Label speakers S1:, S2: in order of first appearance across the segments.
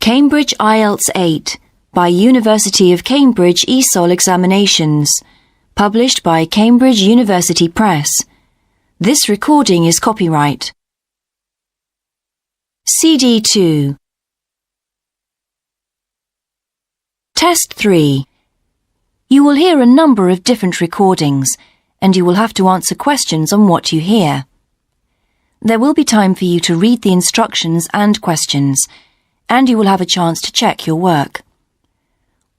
S1: Cambridge IELTS 8 by University of Cambridge ESOL Examinations, published by Cambridge University Press. This recording is copyright. CD 2. Test 3. You will hear a number of different recordings, and you will have to answer questions on what you hear. There will be time for you to read the instructions and questions, and you will have a chance to check your work.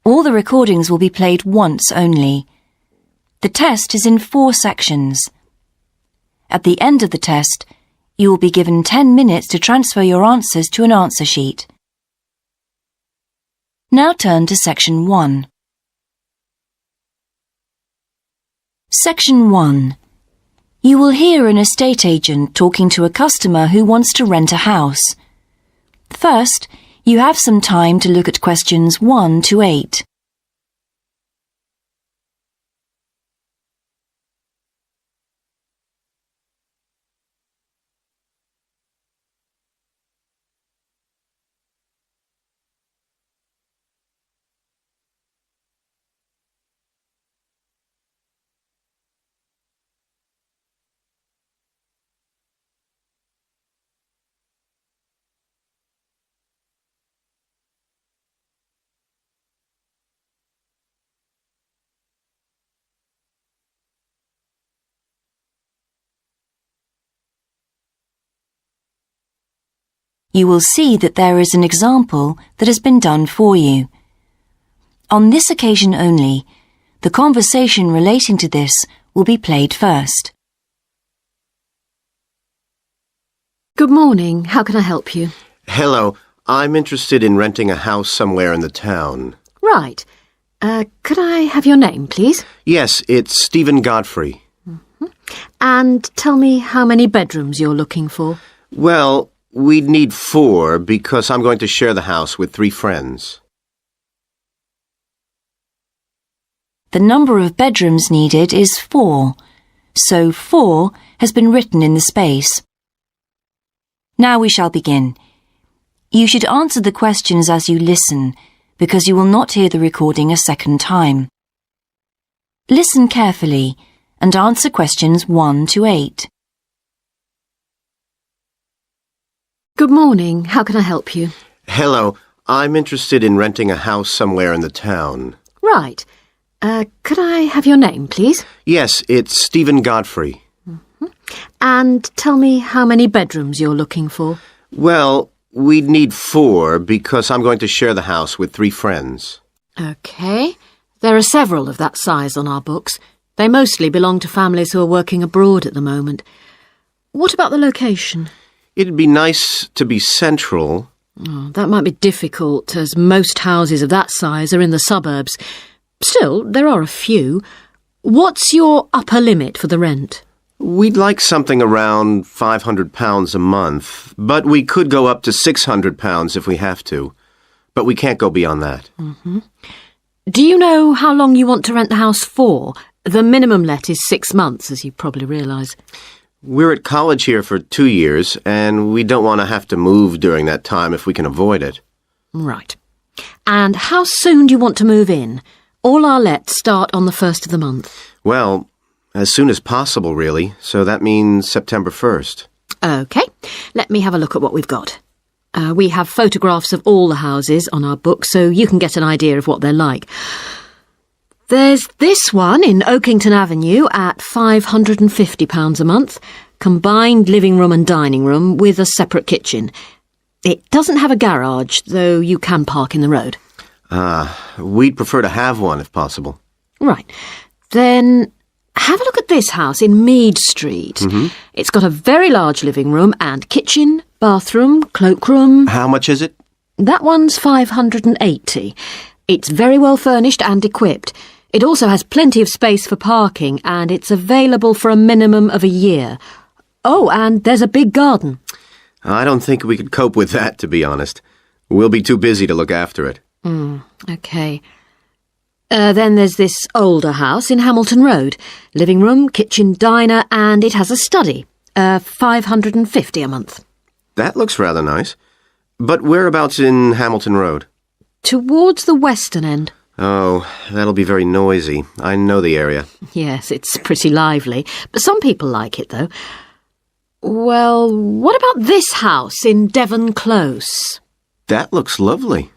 S1: All the recordings will be played once only. The test is in 4 sections. At the end of the test, you will be given 10 minutes to transfer your answers to an answer sheet. Now turn to Section 1. Section 1. You will hear an estate agent talking to a customer who wants to rent a house. First, you have some time to look at questions 1 to 8. You will see that there is an example that has been done for you. On this occasion only, the conversation relating to this will be played first.
S2: Good morning. How can I help you?
S3: Hello. I'm interested in renting a house somewhere in the town.
S2: Right. Could I have your name, please?
S3: Yes, it's Stephen Godfrey.
S2: And tell me how many bedrooms you're looking for.
S3: Well, we'd need 4 because I'm going to share the house with 3 friends.
S1: The number of bedrooms needed is 4, so 4 has been written in the space. Now we shall begin. You should answer the questions as you listen, because you will not hear the recording a second time. Listen carefully and answer questions 1 to 8.
S2: Good morning. How can I help you?
S3: Hello. I'm interested in renting a house somewhere in the town.
S2: Right. Could I have your name, please?
S3: Yes, it's Stephen Godfrey.
S2: And tell me how many bedrooms you're looking for.
S3: Well, we'd need 4 because I'm going to share the house with 3 friends.
S2: OK. There are several of that size on our books. They mostly belong to families who are working abroad at the moment. What about the location?
S3: It'd be nice to be central.
S2: Oh, that might be difficult, as most houses of that size are in the suburbs. Still, there are a few. What's your upper limit for the rent?
S3: We'd like something around £500 a month, but we could go up to £600 if we have to. But we can't go beyond that.
S2: Do you know how long you want to rent the house for? The minimum let is 6 months, as you probably realise.
S3: We're at college here for 2 years, and we don't want to have to move during that time if we can avoid it.
S2: Right. And how soon do you want to move in? All our lets start on the 1st of the month.
S3: Well, as soon as possible, really, so that means September 1st.
S2: OK. Let me have a look at what we've got. We have photographs of all the houses on our book, so you can get an idea of what they're like. There's this one in Oakington Avenue at £550 a month, combined living room and dining room with a separate kitchen. It doesn't have a garage, though you can park in the road.
S3: We'd prefer to have one if possible.
S2: Right. Then have a look at this house in Mead Street. It's got a very large living room and kitchen, bathroom, cloakroom.
S3: How much is it?
S2: That one's £580. It's very well furnished and equipped. It also has plenty of space for parking, and it's available for a minimum of a year. Oh, and there's a big garden.
S3: I don't think we could cope with that, to be honest. We'll be too busy to look after it.
S2: OK. Then there's this older house in Hamilton Road. Living room, kitchen, diner, and it has a study. £550 a month.
S3: That looks rather nice. But whereabouts in Hamilton Road?
S2: Towards the western end.
S3: Oh, that'll be very noisy. I know the area.
S2: Yes, it's pretty lively, but some people like it, though. Well, what about this house in Devon Close?
S3: That looks lovely.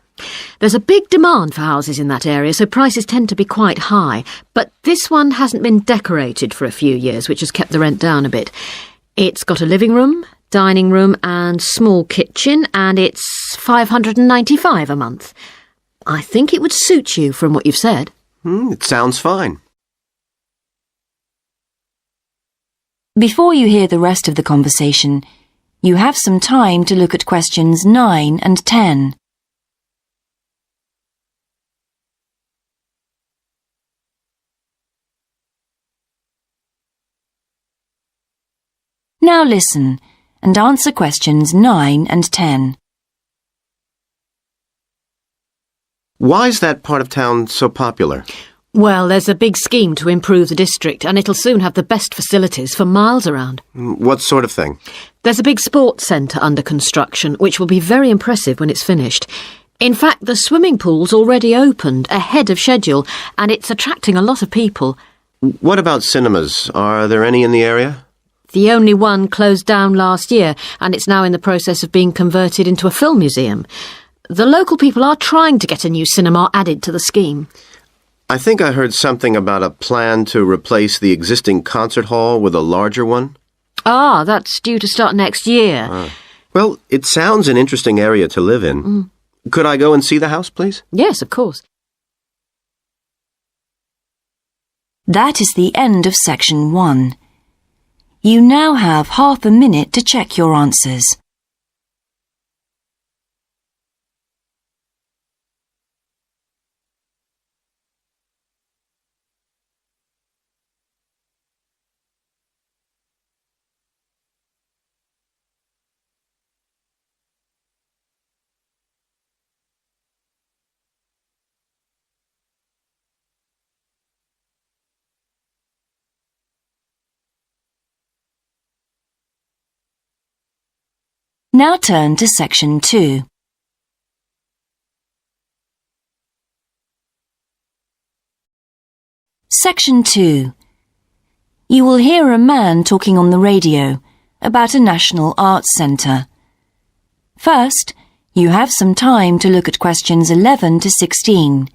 S2: There's a big demand for houses in that area, so prices tend to be quite high. But this one hasn't been decorated for a few years, which has kept the rent down a bit. It's got a living room, dining room and small kitchen, and it's $595 a month. I think it would suit you from what you've said.
S3: It sounds fine.
S1: Before you hear the rest of the conversation, you have some time to look at questions 9 and 10. Now listen and answer questions 9 and 10.
S3: Why is that part of town so popular?
S2: Well, there's a big scheme to improve the district, and it'll soon have the best facilities for miles around.
S3: What sort of thing?
S2: There's a big sports centre under construction, which will be very impressive when it's finished. In fact, the swimming pool's already opened, ahead of schedule, and it's attracting a lot of people.
S3: What about cinemas? Are there any in the area?
S2: The only one closed down last year, and it's now in the process of being converted into a film museum. The local people are trying to get a new cinema added to the scheme.
S3: I think I heard something about a plan to replace the existing concert hall with a larger one.
S2: Ah, that's due to start next year.
S3: Well, it sounds an interesting area to live in. Could I go and see the house, please?
S2: Yes, of course.
S1: That is the end of section 1. You now have half a minute to check your answers. Now turn to section 2. Section 2. You will hear a man talking on the radio about a national arts centre. First, you have some time to look at questions 11 to 16.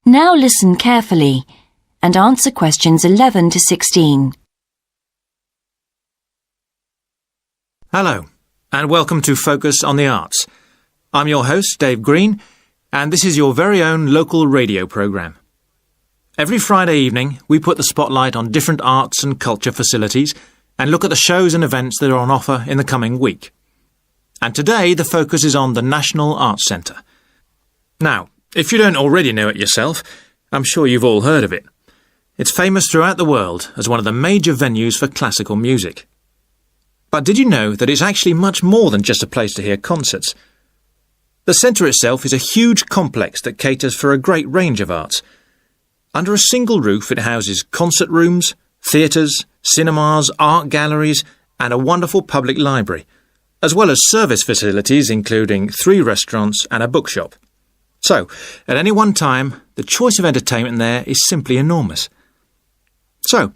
S1: Now listen carefully and answer questions 11 to 16.
S4: Hello, and welcome to Focus on the Arts. I'm your host, Dave Green, and this is your very own local radio programme. Every Friday evening, we put the spotlight on different arts and culture facilities and look at the shows and events that are on offer in the coming week. And today, the focus is on the National Arts Centre. Now, if you don't already know it yourself, I'm sure you've all heard of it. It's famous throughout the world as one of the major venues for classical music. But did you know that it's actually much more than just a place to hear concerts? The centre itself is a huge complex that caters for a great range of arts. Under a single roof it houses concert rooms, theatres, cinemas, art galleries and a wonderful public library, as well as service facilities including 3 restaurants and a bookshop. So, at any one time, the choice of entertainment there is simply enormous. So,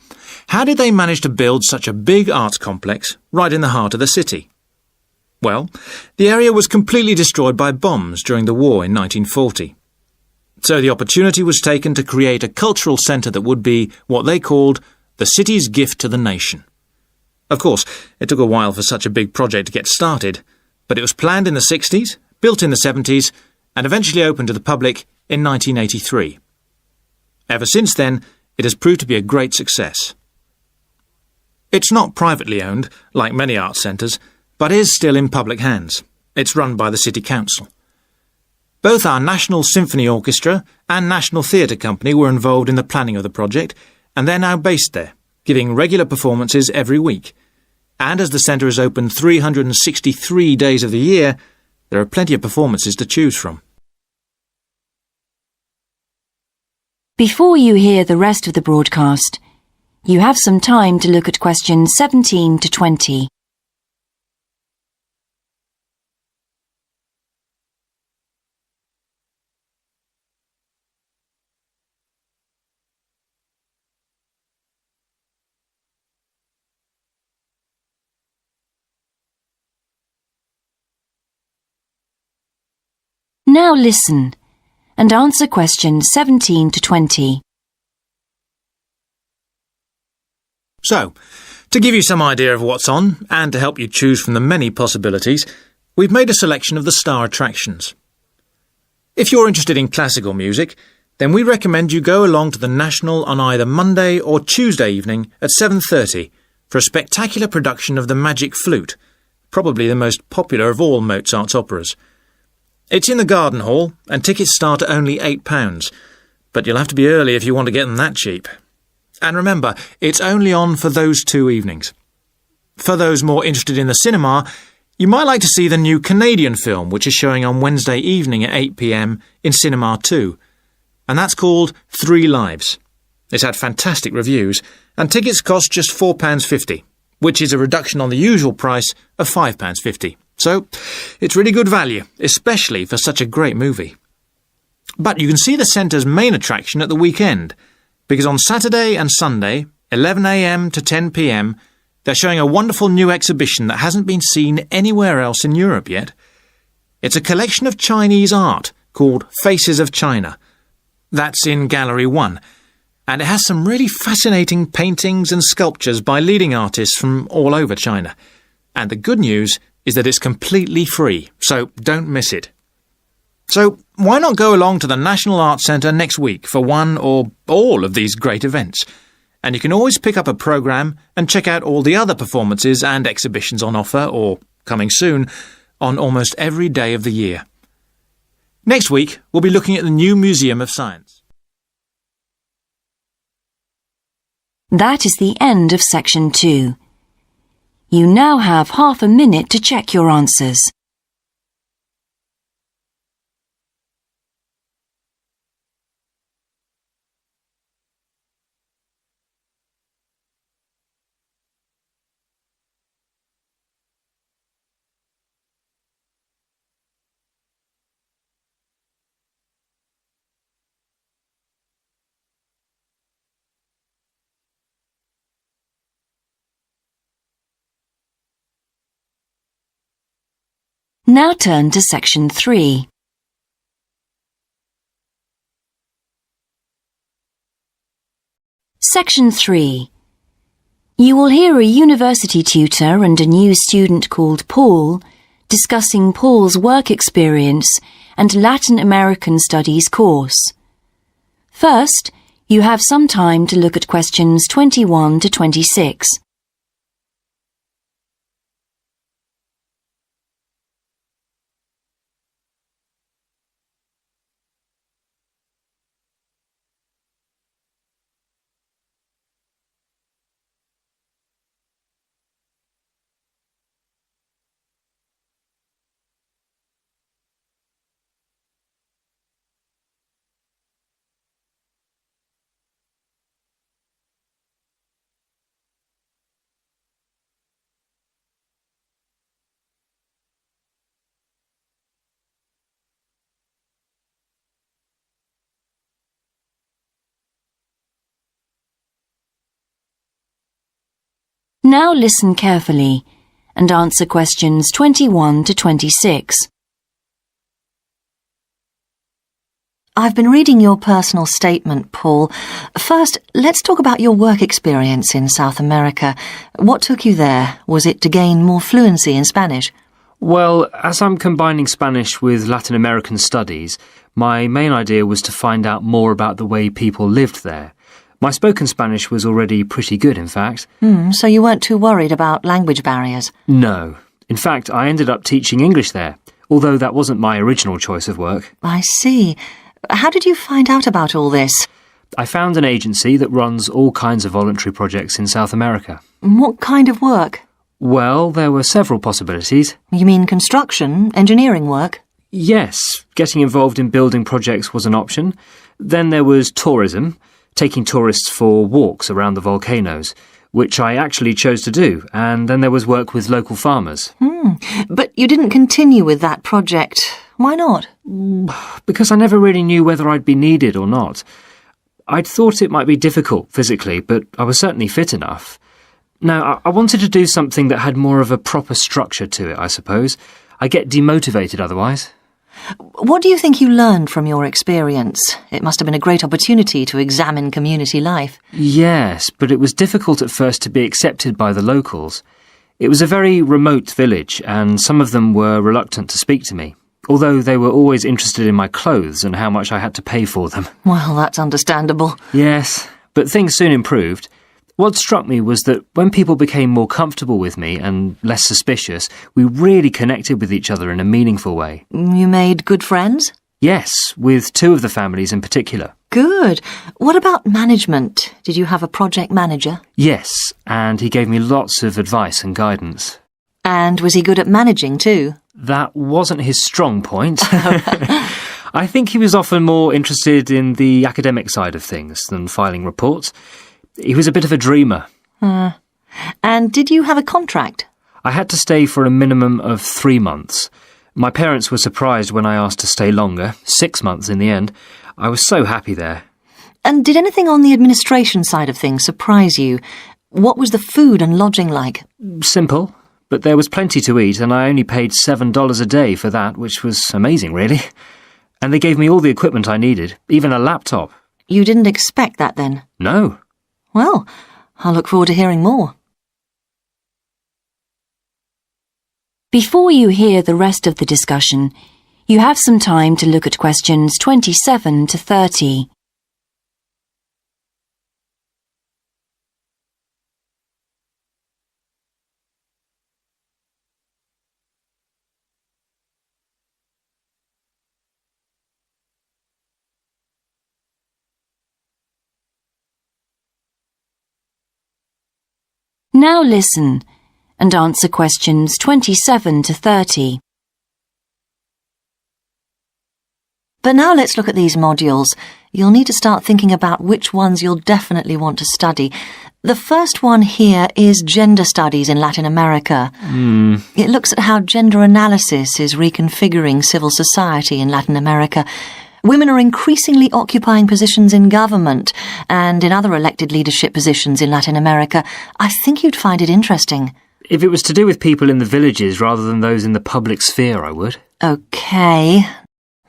S4: how did they manage to build such a big arts complex right in the heart of the city? Well, the area was completely destroyed by bombs during the war in 1940. So the opportunity was taken to create a cultural centre that would be what they called the city's gift to the nation. Of course, it took a while for such a big project to get started, but it was planned in the 60s, built in the 70s, and eventually opened to the public in 1983. Ever since then, it has proved to be a great success. It's not privately owned, like many arts centres, but is still in public hands, It's run by the City Council. Both our National Symphony Orchestra and National Theatre Company were involved in the planning of the project, and they're now based there, giving regular performances every week. And as the centre is open 363 days of the year, there are plenty of performances to choose from.
S1: Before you hear the rest of the broadcast, you have some time to look at questions 17 to 20. Now listen and answer questions 17 to 20.
S4: So, to give you some idea of what's on, and to help you choose from the many possibilities, we've made a selection of the star attractions. If you're interested in classical music, then we recommend you go along to the National on either Monday or Tuesday evening at 7:30 for a spectacular production of the Magic Flute, probably the most popular of all Mozart's operas. It's in the Garden Hall, and tickets start at only £8, but you'll have to be early if you want to get them that cheap. And remember, it's only on for those 2 evenings. For those more interested in the cinema, you might like to see the new Canadian film, which is showing on Wednesday evening at 8 p.m. in Cinema 2, and that's called 3 Lives. It's had fantastic reviews, and tickets cost just £4.50, which is a reduction on the usual price of £5.50. So, it's really good value, especially for such a great movie. But you can see the centre's main attraction at the weekend, because on Saturday and Sunday, 11 a.m. to 10 p.m, they're showing a wonderful new exhibition that hasn't been seen anywhere else in Europe yet. It's a collection of Chinese art called Faces of China. That's in Gallery 1, and it has some really fascinating paintings and sculptures by leading artists from all over China. And the good news is that it's completely free, so don't miss it. So why not go along to the National Arts Centre next week for one or all of these great events? And you can always pick up a programme and check out all the other performances and exhibitions on offer, or coming soon, on almost every day of the year. Next week, we'll be looking at the new Museum of Science.
S1: That is the end of section 2. You now have half a minute to check your answers. Now turn to section 3. Section 3. You will hear a university tutor and a new student called Paul discussing Paul's work experience and Latin American Studies course. First, you have some time to look at questions 21 to 26. Now listen carefully and answer questions 21 to 26.
S5: I've been reading your personal statement, Paul. First, let's talk about your work experience in South America. What took you there? Was it to gain more fluency in Spanish?
S6: Well, as I'm combining Spanish with Latin American studies, my main idea was to find out more about the way people lived there. My spoken Spanish was already pretty good, in fact.
S5: So you weren't too worried about language barriers?
S6: No. In fact, I ended up teaching English there, although that wasn't my original choice of work.
S5: I see. How did you find out about all this?
S6: I found an agency that runs all kinds of voluntary projects in South America.
S5: What kind of work?
S6: Well, there were several possibilities.
S5: You mean construction, engineering work?
S6: Yes, getting involved in building projects was an option. Then there was tourism, taking tourists for walks around the volcanoes, which I actually chose to do, and then there was work with local farmers.
S5: But you didn't continue with that project. Why not?
S6: Because I never really knew whether I'd be needed or not. I'd thought it might be difficult physically, but I was certainly fit enough. Now, I wanted to do something that had more of a proper structure to it, I suppose. I get demotivated otherwise.
S5: What do you think you learned from your experience? It must have been a great opportunity to examine community life.
S6: Yes, but it was difficult at first to be accepted by the locals. It was a very remote village, and some of them were reluctant to speak to me, although they were always interested in my clothes and how much I had to pay for them.
S5: Well, that's understandable.
S6: Yes, but things soon improved. What struck me was that when people became more comfortable with me and less suspicious, we really connected with each other in a meaningful way.
S5: You made good friends?
S6: Yes, with two of the families in particular.
S5: Good. What about management? Did you have a project manager?
S6: Yes, and he gave me lots of advice and guidance.
S5: And was he good at managing too?
S6: That wasn't his strong point. I think he was often more interested in the academic side of things than filing reports. He was a bit of a dreamer.
S5: And did you have a contract?
S6: I had to stay for a minimum of 3 months. My parents were surprised when I asked to stay longer, 6 months in the end. I was so happy there.
S5: And did anything on the administration side of things surprise you? What was the food and lodging like?
S6: Simple, but there was plenty to eat, and I only paid $7 a day for that, which was amazing, really. And they gave me all the equipment I needed, even a laptop.
S5: You didn't expect that then?
S6: No.
S5: Well, I'll look forward to hearing more.
S1: Before you hear the rest of the discussion, you have some time to look at questions 27 to 30. Now listen and answer questions 27 to 30.
S5: But now let's look at these modules. You'll need to start thinking about which ones you'll definitely want to study. The first one here is Gender Studies in Latin America. It looks at how gender analysis is reconfiguring civil society in Latin America. Women are increasingly occupying positions in government and in other elected leadership positions in Latin America. I think you'd find it interesting.
S6: If it was to do with people in the villages rather than those in the public sphere, I would.
S5: OK.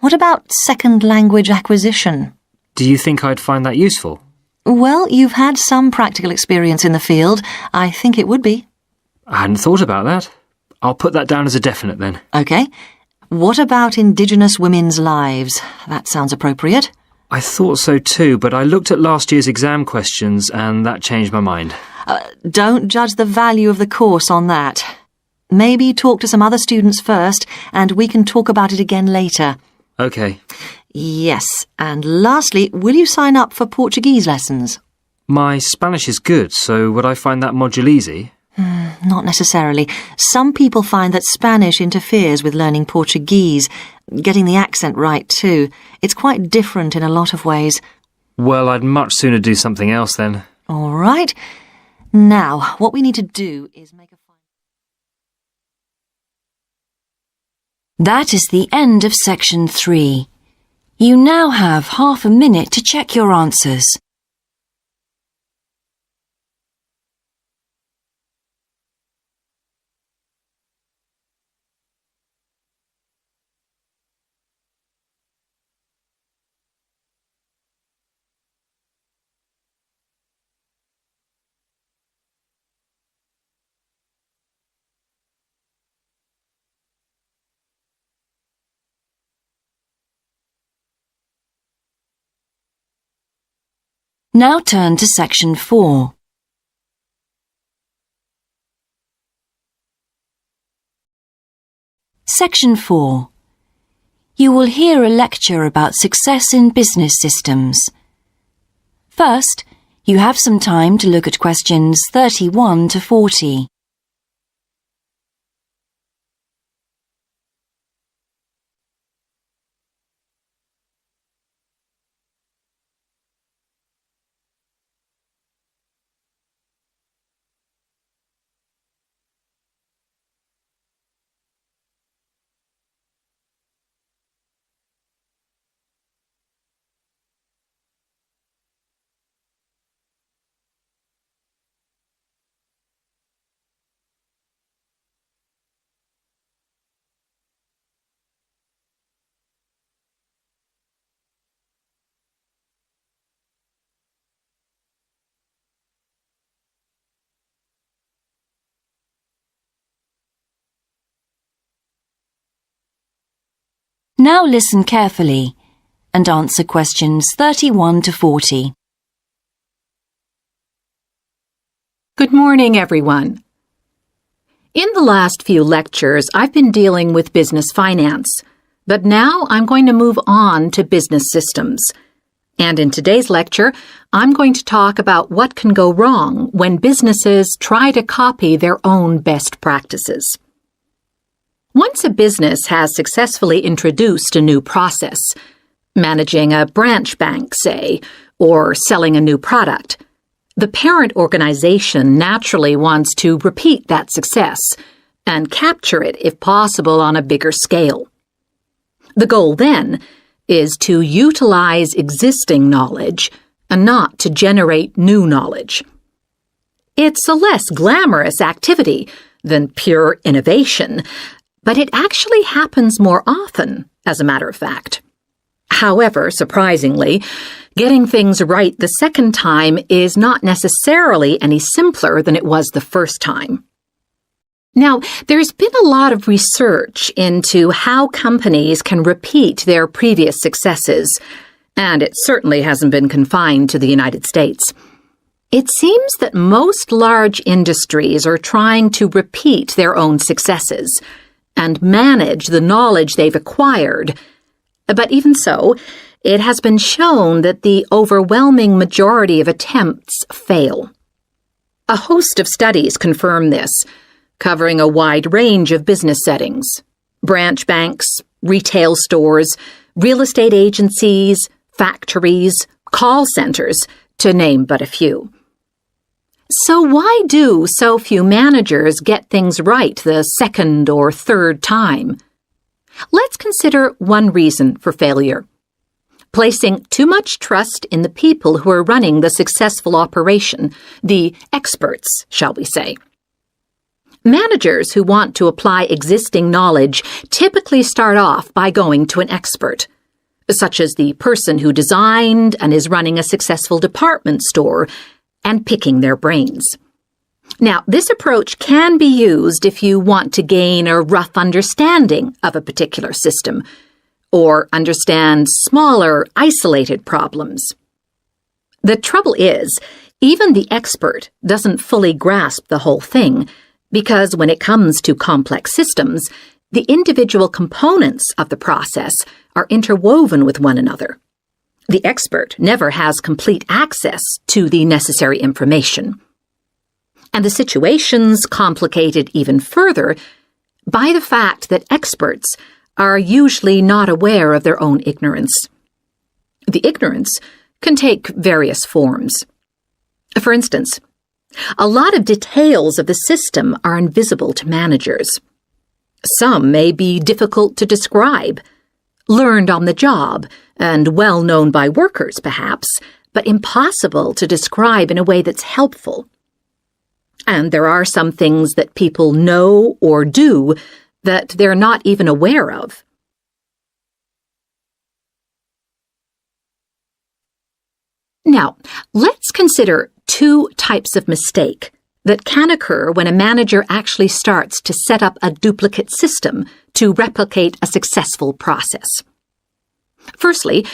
S5: What about second language acquisition?
S6: Do you think I'd find that useful?
S5: Well, you've had some practical experience in the field. I think it would be.
S6: I hadn't thought about that. I'll put that down as a definite then.
S5: OK. What about Indigenous women's lives? That sounds appropriate.
S6: I thought so too, but I looked at last year's exam questions and that changed my mind.
S5: Don't judge the value of the course on that. Maybe talk to some other students first, and we can talk about it again later.
S6: OK.
S5: Yes, and lastly, will you sign up for Portuguese lessons?
S6: My Spanish is good, so would I find that module easy?
S5: Not necessarily. Some people find that Spanish interferes with learning Portuguese, getting the accent right too. It's quite different in a lot of ways.
S6: Well, I'd much sooner do something else then.
S5: All right. Now, what we need to do is make a...
S1: That is the end of section 3. You now have half a minute to check your answers. Now turn to section 4. Section 4. You will hear a lecture about success in business systems. First, you have some time to look at questions 31 to 40. Now listen carefully and answer questions 31 to 40.
S7: Good morning, everyone. In the last few lectures, I've been dealing with business finance, but now I'm going to move on to business systems. And in today's lecture, I'm going to talk about what can go wrong when businesses try to copy their own best practices. Once a business has successfully introduced a new process, managing a branch bank, say, or selling a new product, the parent organization naturally wants to repeat that success and capture it, if possible, on a bigger scale. The goal, then, is to utilize existing knowledge and not to generate new knowledge. It's a less glamorous activity than pure innovation, but it actually happens more often, as a matter of fact. However, surprisingly, getting things right the second time is not necessarily any simpler than it was the first time. Now, there's been a lot of research into how companies can repeat their previous successes, and it certainly hasn't been confined to the United States. It seems that most large industries are trying to repeat their own successes and manage the knowledge they've acquired. But even so, it has been shown that the overwhelming majority of attempts fail. A host of studies confirm this, covering a wide range of business settings: branch banks, retail stores, real estate agencies, factories, call centers, to name but a few. So why do so few managers get things right the second or third time? Let's consider one reason for failure: placing too much trust in the people who are running the successful operation, the experts, shall we say. Managers who want to apply existing knowledge typically start off by going to an expert, such as the person who designed and is running a successful department store, and picking their brains. Now, this approach can be used if you want to gain a rough understanding of a particular system, or understand smaller, isolated problems. The trouble is, even the expert doesn't fully grasp the whole thing, because when it comes to complex systems, the individual components of the process are interwoven with one another. The expert never has complete access to the necessary information. And the situation's complicated even further by the fact that experts are usually not aware of their own ignorance. The ignorance can take various forms. For instance, a lot of details of the system are invisible to managers. Some may be difficult to describe, learned on the job, and well known by workers, perhaps, but impossible to describe in a way that's helpful. And there are some things that people know or do that they're not even aware of. Now, let's consider two types of mistake that can occur when a manager actually starts to set up a duplicate system to replicate a successful process. Firstly,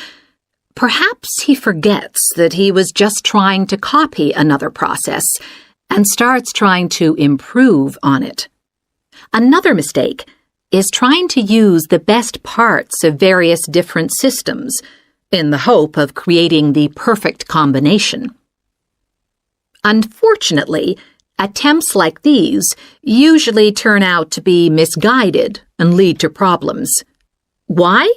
S7: perhaps he forgets that he was just trying to copy another process and starts trying to improve on it. Another mistake is trying to use the best parts of various different systems in the hope of creating the perfect combination. Unfortunately, attempts like these usually turn out to be misguided and lead to problems. Why?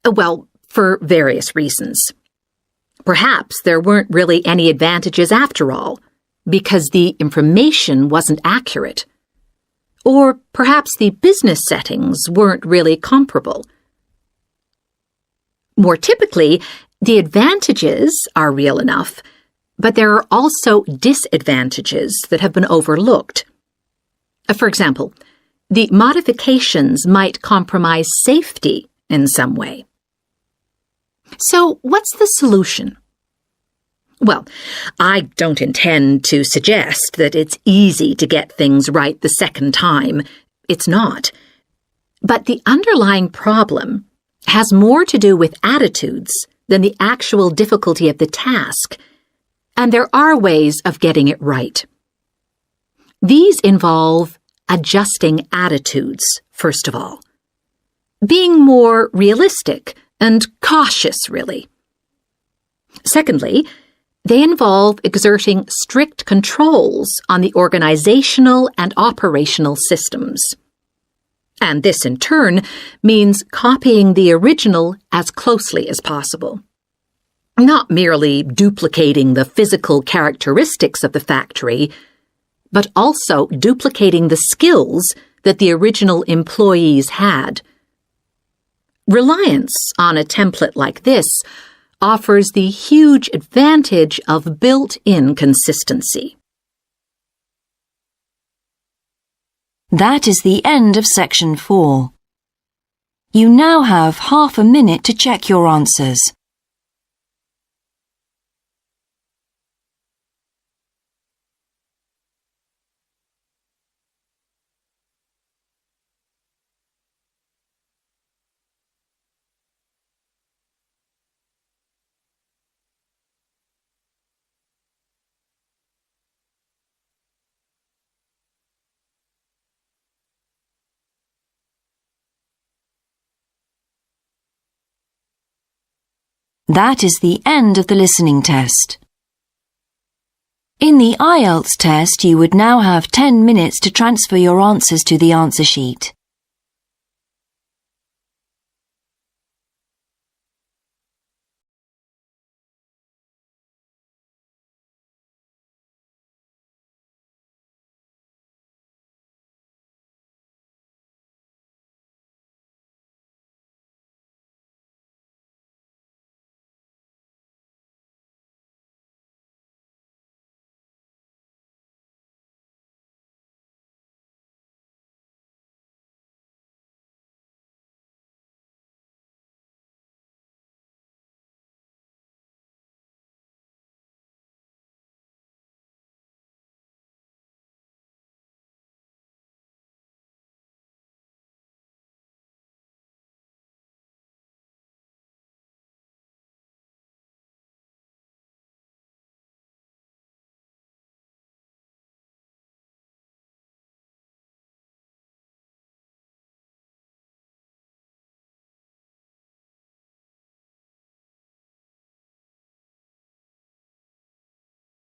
S7: Well, for various reasons. Perhaps there weren't really any advantages after all, because the information wasn't accurate. Or perhaps the business settings weren't really comparable. More typically, the advantages are real enough, but there are also disadvantages that have been overlooked. For example, the modifications might compromise safety in some way. So, what's the solution? Well, I don't intend to suggest that it's easy to get things right the second time. It's not. But the underlying problem has more to do with attitudes than the actual difficulty of the task, and there are ways of getting it right. These involve adjusting attitudes, first of all. Being more realistic and cautious, really. Secondly, they involve exerting strict controls on the organizational and operational systems. And this, in turn, means copying the original as closely as possible. Not merely duplicating the physical characteristics of the factory, but also duplicating the skills that the original employees had. Reliance on a template like this offers the huge advantage of built-in consistency.
S1: That is the end of section 4. You now have half a minute to check your answers. That is the end of the listening test. In the Ielts test, you would now have 10 minutes to transfer your answers to the answer sheet.